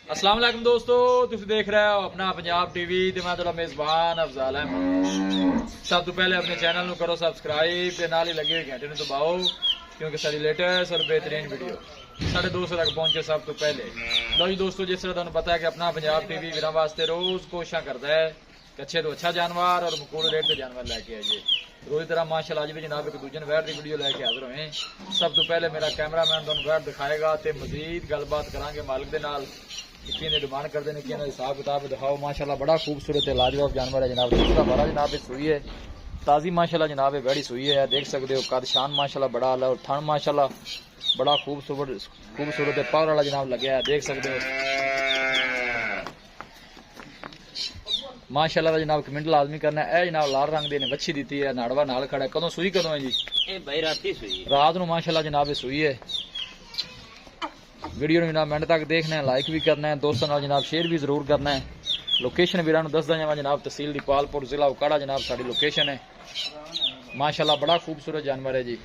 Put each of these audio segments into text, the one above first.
अस्सलाम वालेकुम दोस्तों, तुम देख रहे हो अपना पंजाब टीवी ते मैं तेरा मेजबान अफजाल अहमद। सब तो पहले अपने चैनल को करो सब्सक्राइब ते नाल ही लगे हुए घंटे दबाओ क्योंकि सारी लेटेस्ट और बेहतरीन वीडियो साढ़े 200 तक पहुंचे सब तो पहले। लो जी दोस्तों, जिस तरह तुहानू पता है कि अपना पंजाब टीवी वीरां वास्ते रोज कोशिश करता है कि अच्छे तो अच्छा जानवर और मुकूल रेट के जानवर लैके आइए। रोज तरह माशाल्लाह अज भी जनाब एक दूजे वैर की वीडियो लैके हाजिर होए। सब तो पहले मेरा कैमरामैन तुहानू वैर दिखाएगा ते मजीद गलबात करांगे मालिक दे नाल कि डिमांड करते हैं कि हिसाब किताब दिखाओ। माशाल्लाह बड़ा खूबसूरत है, लाजवाब जानवर है जनाब। दूसरा बड़ा जनाब सुई है ताज़ी माशाल्लाह जनाब बड़ी सुई है, देख सकते हो। कद शान माशाल्लाह बड़ा आला और थन माशाल्लाह बड़ा खूबसूरत है। पावर वाला जनाब लगे है, देख सकते हो माशाल्लाह जनाब। कमेंट लाजमी करना है। जनाब लाल रंग दे ने बच्ची दी है, नाड़वा नाल खड़ा है। कदों सुई कदों है जी? भाई रात सुई रात को माशाल्लाह जनाब सुई है। वीडियो जनाब मिनट तक देखना है, लाइक भी करना है, दोस्तों नाल जनाब शेयर भी जरूर करना है। लोकेशन वीरां नूं दसदा जावां जनाब, तहसील दीपालपुर जिला उकाड़ा जनाब साडी लोकेशन है। माशाल्लाह बड़ा खूबसूरत जानवर है जी।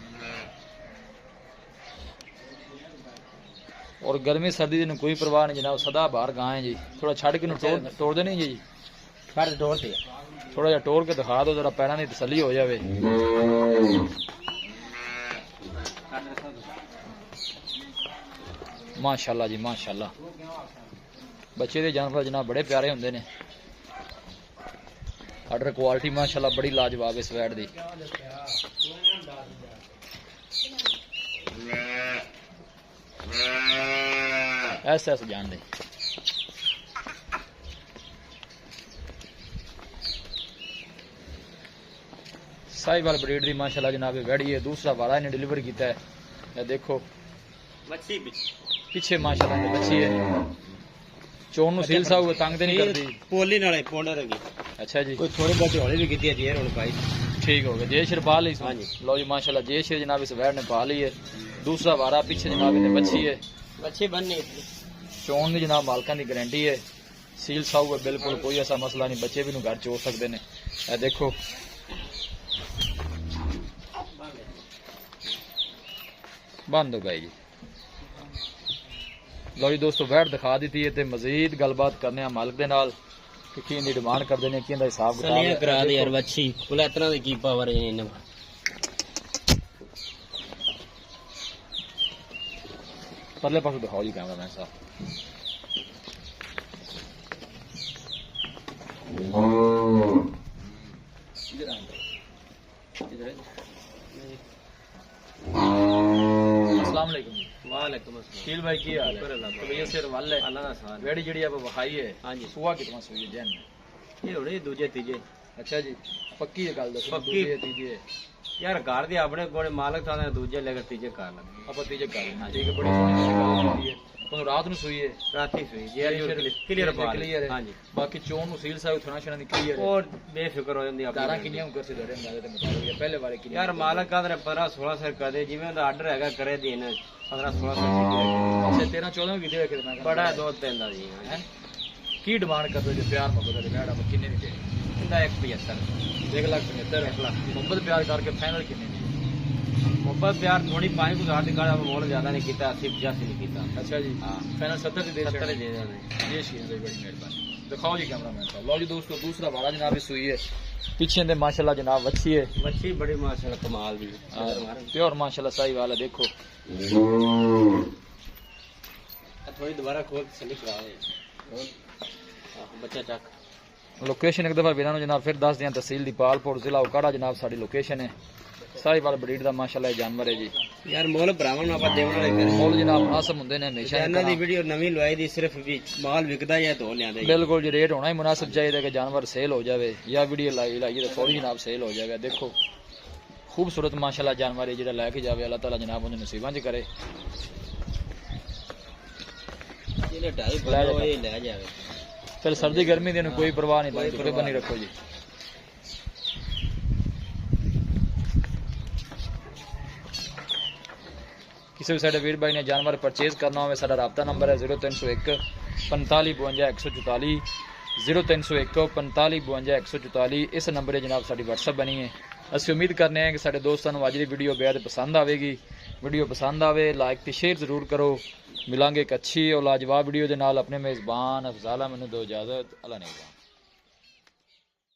और गर्मी सर्दी दी कोई परवाह नहीं जनाब, सदा बाहर गां है जी। थोड़ा छड़ के तोड़ देनी जी, थोड़ा जा टोर के दिखा दो जरा, पैरां दी तसल्ली हो जावे। माशाल्लाह जी माशाल्लाह, बच्चे दे जानवर जनाब बड़े प्यारे होंदे ने। आर्डर क्वालिटी माशाल्लाह बड़ी लाजवाब इस वैट दी। ऐसा जान दे साहिवाल ब्रीड दी माशाल्लाह जनाब वैड़ी है। दूसरा वाला इन्हें डिलीवर किया है, ये देखो पीछे माशाल्लाह ने बच्ची है। चोन नु सील साहब तंग ते नहीं करदी, पोली नाले पोंडर रगी। अच्छा जी, कोई थोड़ी बहुत हौली भी कीती है जी हुन भाई। ठीक हो गया। जे शेर पा ली? हां जी। लो जी माशाल्लाह जे शेर जनाब इस वैड़ ने पा ली है। दूसरा वारा पीछे जनाब ने बच्ची है। बच्चे बनने चोन दी जनाब मालकां दी गारंटी है। सील साहब है बिल्कुल, कोई ऐसा मसला नहीं। बच्चे भी नु घर चो सकदे ने। ए देखो बंद हो गई जी। लो जी दोस्तों, वैट दिखा दी है। मजीद गलबात करने मालिक दे नाल कि की इंदी डिमांड करते हैं, की इंदा हिसाब किताब करा दे यार। बच्ची बोला इतना दी की पावर है इन्हें। परले पासों दिखाओ जी कैमरा मैन साहब। अस्सलाम वालेकुम। वालेकुम अस्सलाम। शील भाई की हाल है? भैया सिर वाले अल्लाह दा सवाल। वेड़ी जड़ी आप वखाई है। हां जी। सुआ कितना सुई है जन? ये होने दूजे तीजे। अच्छा जी, पक्की है गल दसो। पक्की। दूजे तीजे यार घर दे अपने कोने मालिक था दूजे लेकर तीजे कर लगे। आप तीजे कर लेना। ठीक है, बड़ी सोहनी गल की है। तो रात नु सुई है? राती सुई जी क्लियर बात। क्लियर है। हां जी। बाकी चोन नु सील साहब थोड़ा शना दी क्लियर है। और बेफिक्र हो जांदी दारा अपनी। किन्नियां कर से दरे अंदाजे ते मुताबिक या पहले वाले किन्नियां? यार मालिक का 15-16 सर कर दे, जिवें दा आर्डर हैगा करे देन 15-16 सर अच्छा 13-14 भी दे के मैं बड़ा दो तीन दा जी हैं। की डिमांड कर दो जो प्यार मोहब्बत दे मैडम किन्ने दी दे? इंदा 175 1,75,000 मोहब्बत प्यार करके फाइनल किन्ने दी? मोहब्बत प्यार थोड़ी 5 कुछ हाथ का मोल ज्यादा नहीं कीता, 80-85 नहीं कीता। अच्छा जी, हां फाइनल 70 दी दे 70 दे देने। ये शीर बड़ी मेहरबानी। दिखाओ जी कैमरा मैन साहब। लो जी दोस्तों, दूसरा वाला जनाब सुई है। पीछे दे माशाल्लाह जनाब अच्छी है। मच्छी बड़ी माशाल्लाह कमाल दी प्योर माशाल्लाह सही वाला। देखो थोड़ी दोबारा खोल के सली करा दे बच्चा चक। लोकेशन एक दफा वीरां नूं जनाब फिर दस दियां, तहसील दीपालपुर जिला उकाड़ा जनाब साडी लोकेशन है। साहिवाल ब्रीड दा माशाल्लाह जानवर है जी। यार मोल भरावां नूं आपां देवन वाले करे। मोल जनाब मुनासिब हुंदे ने हमेशा। चैनल दी वीडियो नवीं लवाई दी, सिर्फ भी माल विकदा या तो लियांदे। बिल्कुल जी, रेट होना ही मुनासिब चाहिए कि जानवर सेल हो जावे या वीडियो लाइए तो थोड़ी जनाब सेल हो जावे। देखो खूबसूरत माशाल्लाह जानवर है, जिहड़ा लैके जावे अल्लाह ताला जनाब उन्हें नसीबां च करे। जेले 2.5 ले जावे। फिर सर्दी गर्मी दी कोई परवाह नहीं, तकरीबन ही रखो जी। किसी भी साढ़े वीर भाई ने जानवर परचेज करना हो, साਡਾ राबता नंबर है 0301 45 52 144 0301 45 52 144। इस नंबर है जनाब साड़ी व्हाट्सएप बनी है। ਅਸੀਂ ਉਮੀਦ ਕਰਨੇ ਹਾਂ ਕਿ ਸਾਡੇ ਦੋਸਤਾਂ ਨੂੰ ਅੱਜ ਦੀ ਵੀਡੀਓ ਬੇहद ਪਸੰਦ ਆਵੇਗੀ। ਵੀਡੀਓ ਪਸੰਦ ਆਵੇ ਲਾਈਕ ਤੇ ਸ਼ੇਅਰ ਜ਼ਰੂਰ ਕਰੋ। ਮਿਲਾਂਗੇ ਇੱਕ ਅੱਛੀ ਔਰ ਲਾਜਵਾਬ ਵੀਡੀਓ ਦੇ ਨਾਲ। ਆਪਣੇ ਮੇਜ਼ਬਾਨ ਅਫਜ਼ਾਲ ਅਹਿਮਦ ਨੂੰ ਦਿਓ ਇਜਾਜ਼ਤ। ਅੱਲਾ ਨਿਗਹਬਾਨ।